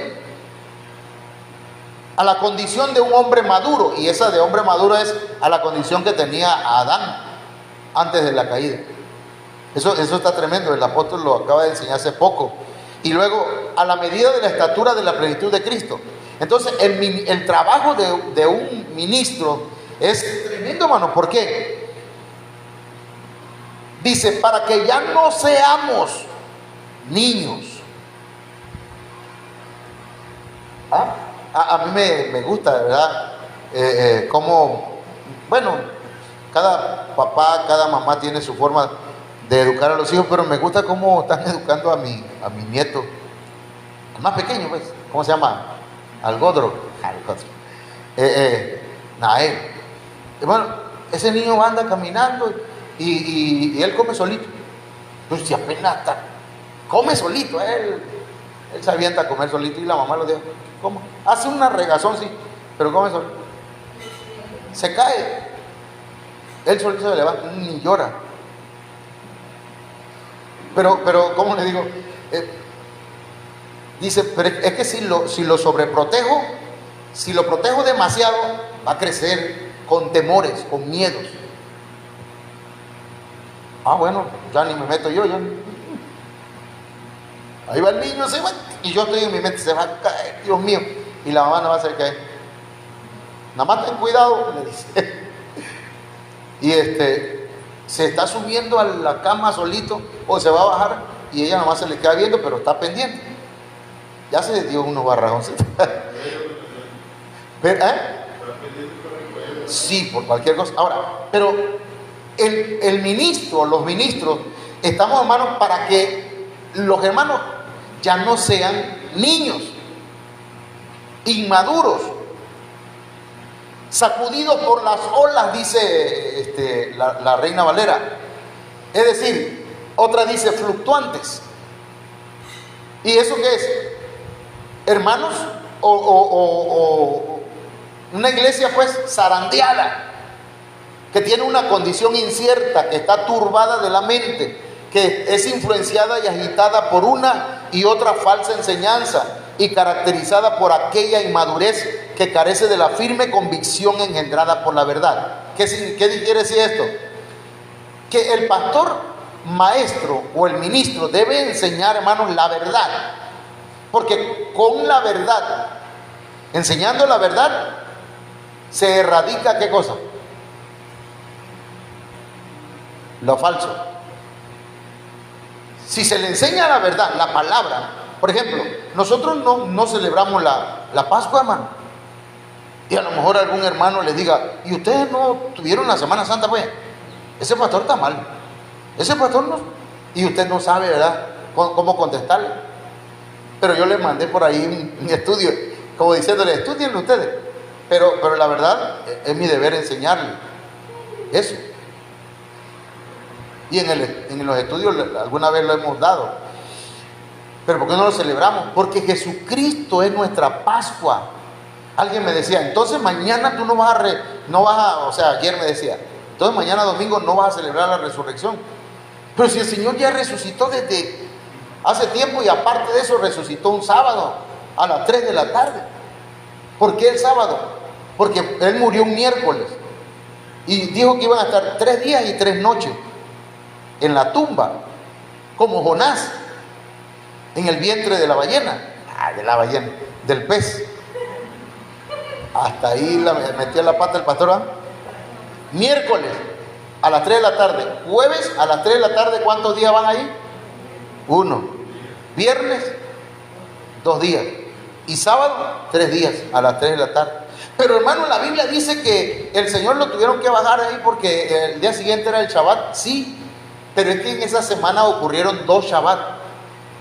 a la condición de un hombre maduro. Y esa de hombre maduro es a la condición que tenía Adán antes de la caída. Eso está tremendo, el apóstol lo acaba de enseñar hace poco. Y luego, a la medida de la estatura de la plenitud de Cristo. Entonces, el trabajo de un ministro es tremendo, hermano. ¿Por qué? Dice, para que ya no seamos niños. A mí me gusta, ¿verdad? Como, bueno, cada papá, cada mamá tiene su forma de educar a los hijos, pero me gusta cómo están educando a mi nieto, el más pequeño, pues, ¿cómo se llama? Algodro. Nael. Bueno, ese niño anda caminando y él come solito. Entonces, si apenas está, come solito, él se avienta a comer solito y la mamá lo deja. ¿Cómo? Hace una regazón, sí, pero come solito. Se cae. Él solito se levanta, ni llora. Pero ¿cómo le digo? Dice, pero es que si lo sobreprotejo, si lo protejo demasiado, va a crecer con temores, con miedos. Bueno, ya ni me meto yo. Ahí va el niño, se va, y yo estoy en mi mente, se va a caer, Dios mío, y la mamá no va a hacer caer. Nada más ten cuidado, le dice. Y se está subiendo a la cama solito, o se va a bajar, y ella nada más se le queda viendo, pero está pendiente. Ya se dio unos barrajoncitos. Sí, por cualquier cosa. Ahora, pero el ministro, los ministros, estamos, hermanos, para que los hermanos ya no sean niños, inmaduros, sacudidos por las olas, dice la Reina Valera. Es decir, otra dice fluctuantes. ¿Y eso qué es? Hermanos, o una iglesia pues zarandeada, que tiene una condición incierta, que está turbada de la mente, que es influenciada y agitada por una y otra falsa enseñanza y caracterizada por aquella inmadurez que carece de la firme convicción engendrada por la verdad. ¿Qué quiere decir esto? Que el pastor maestro o el ministro debe enseñar, hermanos, la verdad, porque con la verdad, enseñando la verdad, Se erradica, ¿qué cosa? Lo falso. Si se le enseña la verdad, la palabra. Por ejemplo, nosotros no celebramos la Pascua, hermano. Y a lo mejor algún hermano le diga, ¿y ustedes no tuvieron la Semana Santa, pues? Ese pastor está mal. Ese pastor no. Y usted no sabe, ¿verdad?, cómo contestarle. Pero yo le mandé por ahí un estudio, como diciéndole, estudienlo ustedes. Pero la verdad, es mi deber enseñarle eso. Y en los estudios alguna vez lo hemos dado. Pero ¿por qué no lo celebramos? Porque Jesucristo es nuestra Pascua. Alguien me decía, entonces mañana tú o sea, ayer me decía, entonces mañana domingo no vas a celebrar la resurrección. Pero si el Señor ya resucitó desde hace tiempo, y aparte de eso resucitó un sábado a las 3 de la tarde. ¿Por qué el sábado? Porque Él murió un miércoles y dijo que iban a estar 3 días y 3 noches en la tumba, como Jonás en el vientre de la ballena. Del pez. Hasta ahí metía la pata el pastor, ¿eh? Miércoles a las 3 de la tarde. Jueves a las 3 de la tarde, ¿cuántos días van ahí? 1. Viernes, 2 días. Y sábado, 3 días a las 3 de la tarde. Pero hermano, la Biblia dice que el Señor lo tuvieron que bajar ahí porque el día siguiente era el Shabbat. Sí, pero es que en esa semana ocurrieron 2 Shabbat.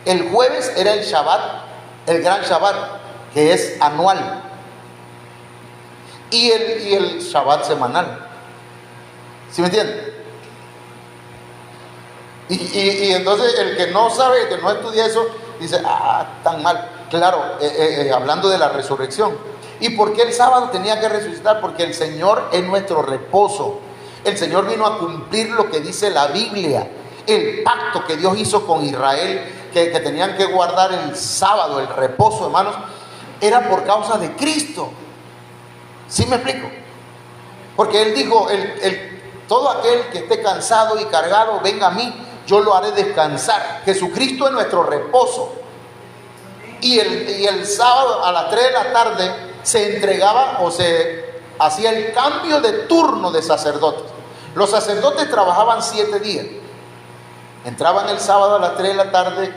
El jueves era el Shabbat, el gran Shabbat, que es anual. Y el Shabbat semanal. ¿Sí me entienden? Y entonces el que no sabe, el que no estudia eso, dice, tan mal. Claro, hablando de la resurrección. ¿Y por qué el sábado tenía que resucitar? Porque el Señor es nuestro reposo. El Señor vino a cumplir lo que dice la Biblia. El pacto que Dios hizo con Israel, que tenían que guardar el sábado, el reposo, hermanos, era por causa de Cristo. ¿Sí me explico? Porque Él dijo, todo aquel que esté cansado y cargado, venga a mí, yo lo haré descansar. Jesucristo es nuestro reposo. Y el sábado a las 3 de la tarde se entregaba o se hacía el cambio de turno de sacerdotes. Los sacerdotes trabajaban 7 días. Entraban el sábado a las 3 de la tarde,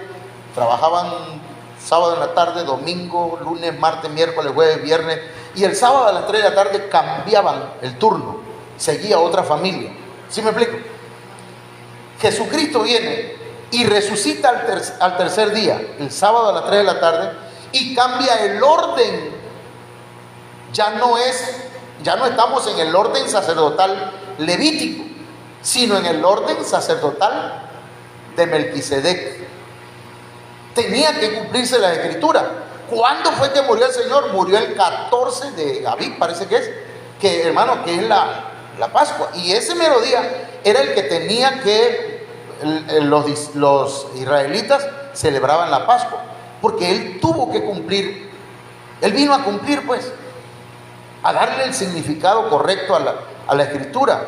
trabajaban sábado en la tarde, domingo, lunes, martes, miércoles, jueves, viernes. Y el sábado a las 3 de la tarde cambiaban el turno. Seguía otra familia. ¿Sí me explico? Jesucristo viene y resucita al tercer día, el sábado a las 3 de la tarde, y cambia el orden. Ya no estamos en el orden sacerdotal levítico, sino en el orden sacerdotal de Melquisedec. Tenía que cumplirse la escritura. ¿Cuándo fue que murió el Señor? Murió el 14 de Abib, parece que es, hermano, que es la Pascua. Y ese mero día era el que tenía que los israelitas celebraban la Pascua, porque Él tuvo que cumplir. Él vino a cumplir, pues, a darle el significado correcto a la escritura.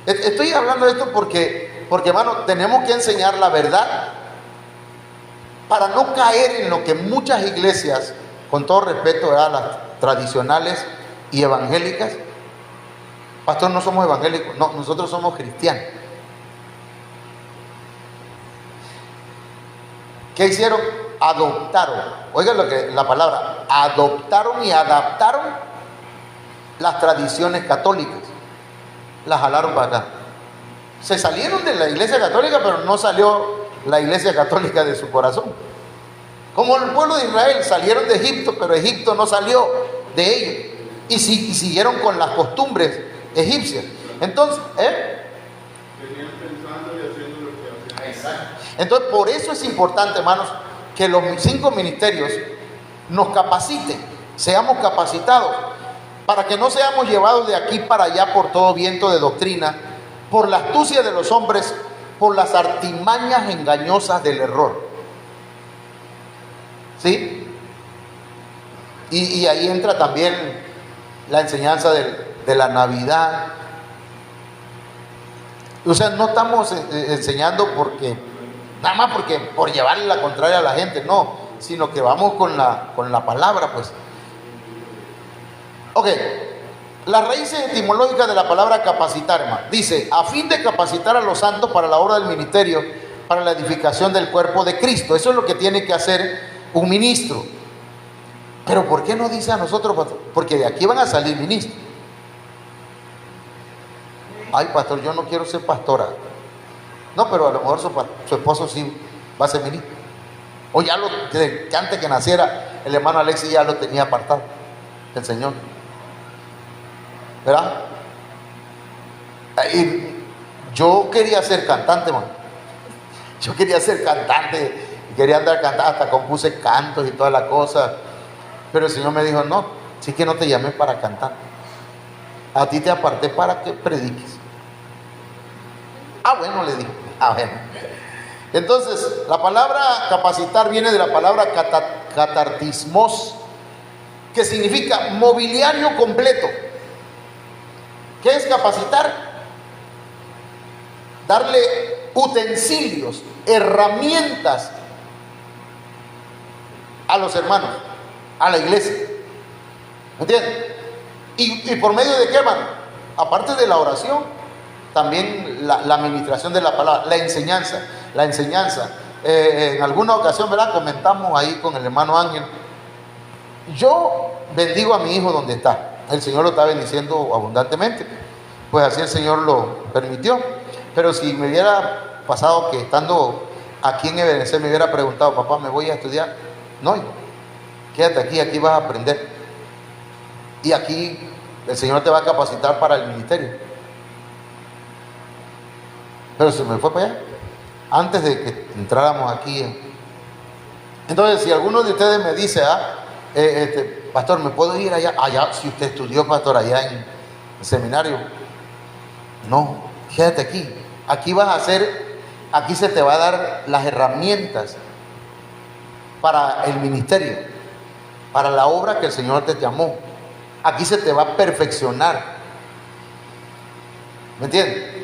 Estoy hablando de esto porque, hermano, tenemos que enseñar la verdad para no caer en lo que muchas iglesias, con todo respeto, ¿verdad?, las tradicionales y evangélicas. Pastor, no somos evangélicos, no, nosotros somos cristianos. ¿Qué hicieron? Adoptaron. Oigan la palabra, adoptaron y adaptaron las tradiciones católicas. Las jalaron para acá. Se salieron de la iglesia católica, pero no salió la iglesia católica de su corazón. Como el pueblo de Israel salieron de Egipto, pero Egipto no salió de ellos. Y siguieron con las costumbres egipcias. Entonces, venían pensando y haciendo lo que hacían. Exacto. Entonces, por eso es importante, hermanos, que los 5 ministerios nos capaciten, seamos capacitados, para que no seamos llevados de aquí para allá por todo viento de doctrina, por la astucia de los hombres, por las artimañas engañosas del error. ¿Sí? Y ahí entra también la enseñanza de la Navidad. O sea, no estamos enseñando nada más por llevarle la contraria a la gente, no, sino que vamos con la palabra, pues. Ok, Las raíces etimológicas de la palabra capacitar, hermano. Dice, a fin de capacitar a los santos para la obra del ministerio, para la edificación del cuerpo de Cristo. Eso es lo que tiene que hacer un ministro. Pero ¿por qué no dice a nosotros, pastor? Porque de aquí van a salir ministros. Ay, pastor, yo no quiero ser pastora. No, pero a lo mejor su esposo sí va a ser ministro. O ya que antes que naciera, el hermano Alexis ya lo tenía apartado, el Señor. ¿Verdad? Y yo quería ser cantante, hermano. Yo quería ser cantante, quería andar cantando, hasta compuse cantos y todas las cosas. Pero el Señor me dijo, no, sí que no te llamé para cantar. A ti te aparté para que prediques. Ah, bueno, le dije. Ah, bueno. Entonces, la palabra capacitar viene de la palabra catartismos, que significa mobiliario completo. ¿Qué es capacitar? Darle utensilios, herramientas a los hermanos, a la iglesia. ¿Me entienden? ¿Y por medio de qué, hermano? Aparte de la oración, también la administración de la palabra, la enseñanza. En alguna ocasión, ¿verdad? Comentamos ahí con el hermano Ángel. Yo bendigo a mi hijo donde está. El Señor lo está bendiciendo abundantemente. Pues así el Señor lo permitió. Pero si me hubiera pasado que estando aquí en Ebenezer me hubiera preguntado, papá, ¿me voy a estudiar? No, hijo, quédate aquí vas a aprender. Y aquí el Señor te va a capacitar para el ministerio. Pero se me fue para allá, antes de que entráramos aquí. Entonces, si alguno de ustedes me dice, pastor, ¿me puedo ir allá? Allá, si usted estudió, pastor, allá en el seminario. No, quédate aquí. Aquí vas a hacer, aquí se te va a dar las herramientas para el ministerio, para la obra que el Señor te llamó. Aquí se te va a perfeccionar. ¿Me entiendes?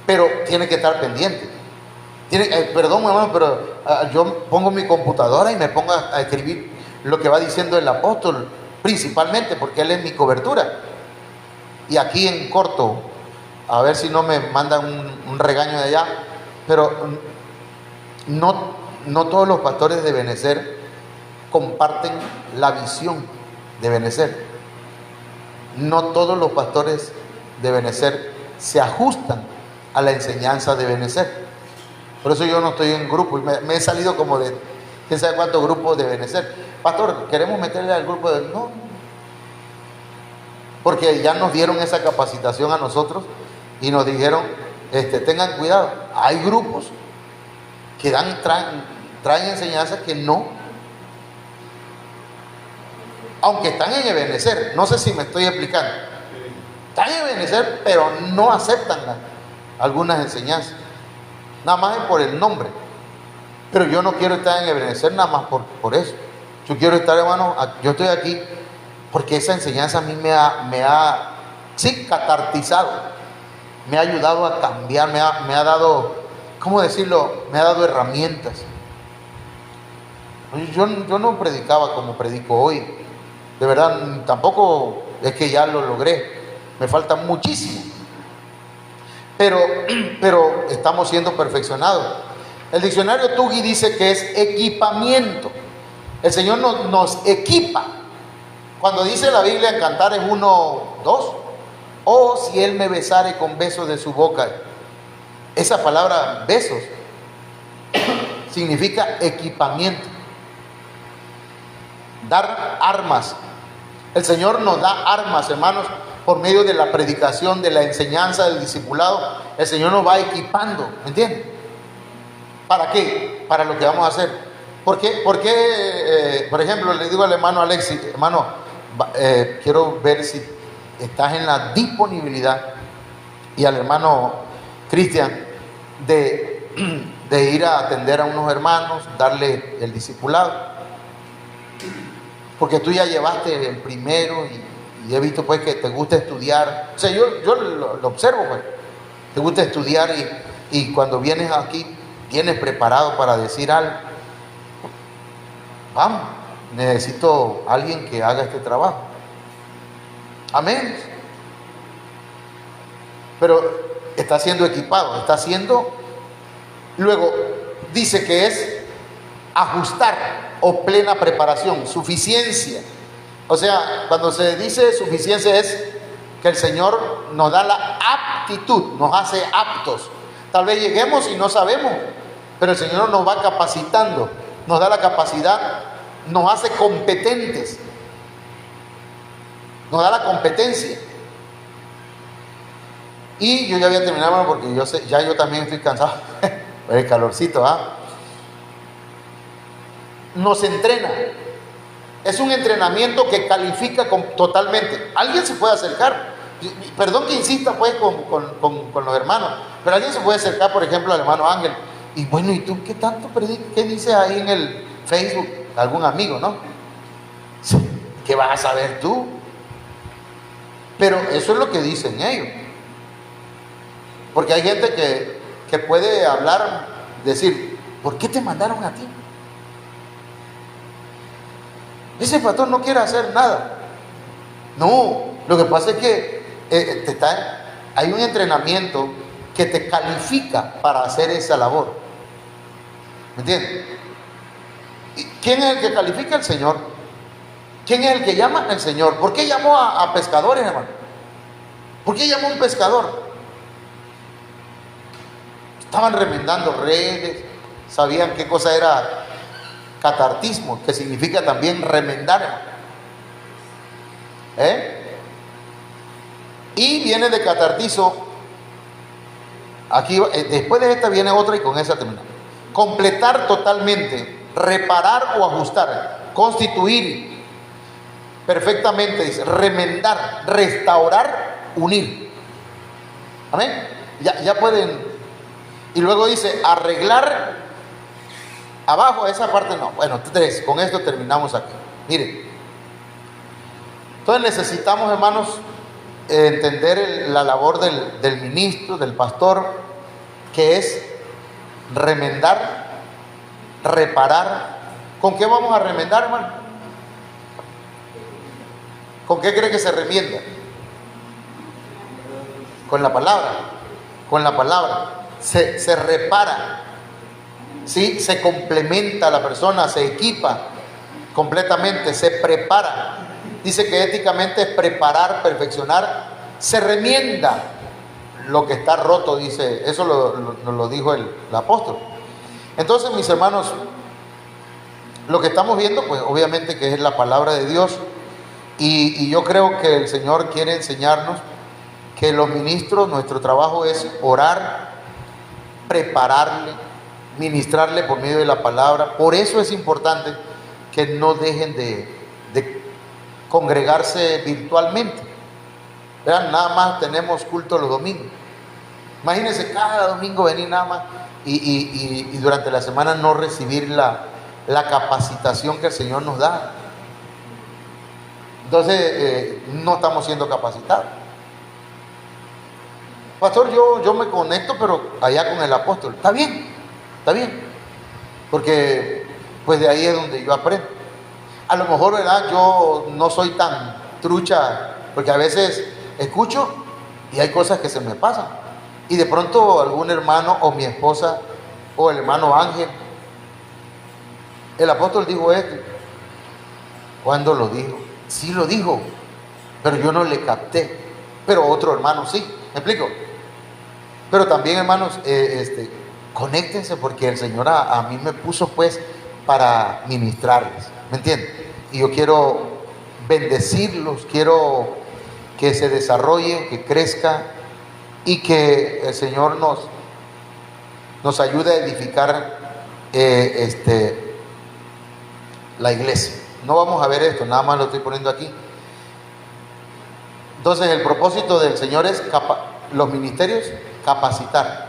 Pero tiene que estar pendiente. Perdón, hermano, pero yo pongo mi computadora y me pongo a escribir lo que va diciendo el apóstol, principalmente porque él es mi cobertura. Y aquí en corto, a ver si no me mandan un regaño de allá, pero no todos los pastores de Ebenezer comparten la visión de Ebenezer. No todos los pastores de Ebenezer se ajustan a la enseñanza de Ebenezer. Por eso yo no estoy en grupo y me he salido como de quién sabe cuántos grupos de Ebenezer. Pastor, queremos meterle al grupo de... No, porque ya nos dieron esa capacitación a nosotros y nos dijeron, tengan cuidado, hay grupos que traen enseñanzas que no, aunque están en Ebenezer, no sé si me estoy explicando, están en Ebenezer pero no aceptan algunas enseñanzas, nada más es por el nombre. Pero yo no quiero estar en Ebenezer nada más por eso. Yo quiero estar, hermano, yo estoy aquí porque esa enseñanza a mí me ha catartizado, me ha ayudado a cambiar, me ha dado, ¿cómo decirlo? Me ha dado herramientas. Yo no predicaba como predico hoy, de verdad, tampoco es que ya lo logré, me falta muchísimo, pero estamos siendo perfeccionados. El diccionario Tugui dice que es equipamiento. El Señor nos equipa. Cuando dice la Biblia en Cantares 1:2, oh, si Él me besare con besos de su boca. Esa palabra besos significa equipamiento, dar armas. El Señor nos da armas, hermanos, por medio de la predicación, de la enseñanza, del discipulado. El Señor nos va equipando, ¿me entienden? ¿Para qué? Para lo que vamos a hacer. ¿Por qué? Porque, por ejemplo, le digo al hermano Alexis, hermano, quiero ver si estás en la disponibilidad, y al hermano Cristian de ir a atender a unos hermanos, darle el discipulado, porque tú ya llevaste el primero y he visto pues que te gusta estudiar. O sea, yo lo observo, pues, te gusta estudiar y cuando vienes aquí vienes preparado para decir algo. Vamos, necesito a alguien que haga este trabajo. Amén. pero está siendo equipado, está siendo, luego dice que es ajustar o plena preparación, suficiencia. O sea, cuando se dice suficiencia es que el Señor nos da la aptitud, nos hace aptos. Tal vez lleguemos y no sabemos, pero el Señor nos va capacitando, nos da la capacidad, nos hace competentes, nos da la competencia. Y yo ya voy a terminar, hermano, porque yo sé, ya yo también estoy cansado. El calorcito, nos entrena. Es un entrenamiento que califica totalmente. Alguien se puede acercar. Perdón que insista pues con los hermanos, pero alguien se puede acercar, por ejemplo, al hermano Ángel. Y bueno, ¿y tú qué tanto qué dices ahí en el Facebook? Algún amigo, ¿no? ¿Qué vas a saber tú? Pero eso es lo que dicen ellos. Porque hay gente que puede hablar, decir, ¿por qué te mandaron a ti? Ese pastor no quiere hacer nada. No, lo que pasa es que hay un entrenamiento que te califica para hacer esa labor. ¿Me entiendes? ¿Quién es el que califica? El Señor. ¿Quién es el que llama? El Señor. ¿Por qué llamó a pescadores, hermano? ¿Por qué llamó a un pescador? Estaban remendando redes, sabían qué cosa era catartismo, que significa también remendar. Y viene de catartizo. Aquí, después de esta viene otra y con esa terminamos. Completar totalmente, reparar o ajustar, constituir perfectamente, dice, remendar, restaurar, unir. Amén. Ya pueden. Y luego dice, arreglar. Abajo, esa parte no. Bueno, 3, con esto terminamos aquí. Miren. Entonces necesitamos, hermanos, entender la labor del ministro, del pastor, que es remendar, reparar. ¿Con qué vamos a remendar, hermano? ¿Con qué cree que se remienda? Con la palabra. Con la palabra. Se repara. ¿Sí? Se complementa a la persona, se equipa completamente, se prepara. Dice que éticamente es preparar, perfeccionar, se remienda lo que está roto, dice, eso lo dijo el apóstol. Entonces, mis hermanos, lo que estamos viendo, pues obviamente que es la palabra de Dios, y yo creo que el Señor quiere enseñarnos que los ministros, nuestro trabajo es orar, prepararle, ministrarle por medio de la palabra. Por eso es importante que no dejen de congregarse virtualmente. Vean, nada más tenemos culto los domingos. Imagínense cada domingo venir nada más y durante la semana no recibir la capacitación que el Señor nos da. Entonces no estamos siendo capacitados. Pastor, yo me conecto, pero allá con el apóstol. Está bien, porque pues de ahí es donde yo aprendo. A lo mejor, ¿verdad? Yo no soy tan trucha, porque a veces escucho y hay cosas que se me pasan. Y de pronto algún hermano o mi esposa o el hermano Ángel, el apóstol dijo esto. ¿Cuándo lo dijo? Sí lo dijo, pero yo no le capté. Pero otro hermano sí. ¿Me explico? Pero también, hermanos, conéctense, porque el Señor a mí me puso pues para ministrarles. ¿Me entienden? Y yo quiero bendecirlos, quiero que se desarrolle, que crezca y que el Señor nos ayude a edificar la iglesia. No vamos a ver esto, nada más lo estoy poniendo aquí. Entonces el propósito del Señor es los ministerios, capacitar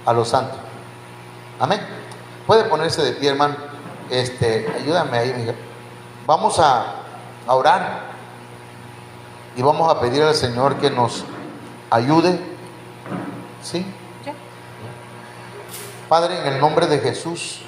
a los santos. Amén. Puede ponerse de pie, hermano. Ayúdame ahí, mija. Vamos a orar y vamos a pedir al Señor que nos ayude. ¿Sí? Padre, en el nombre de Jesús,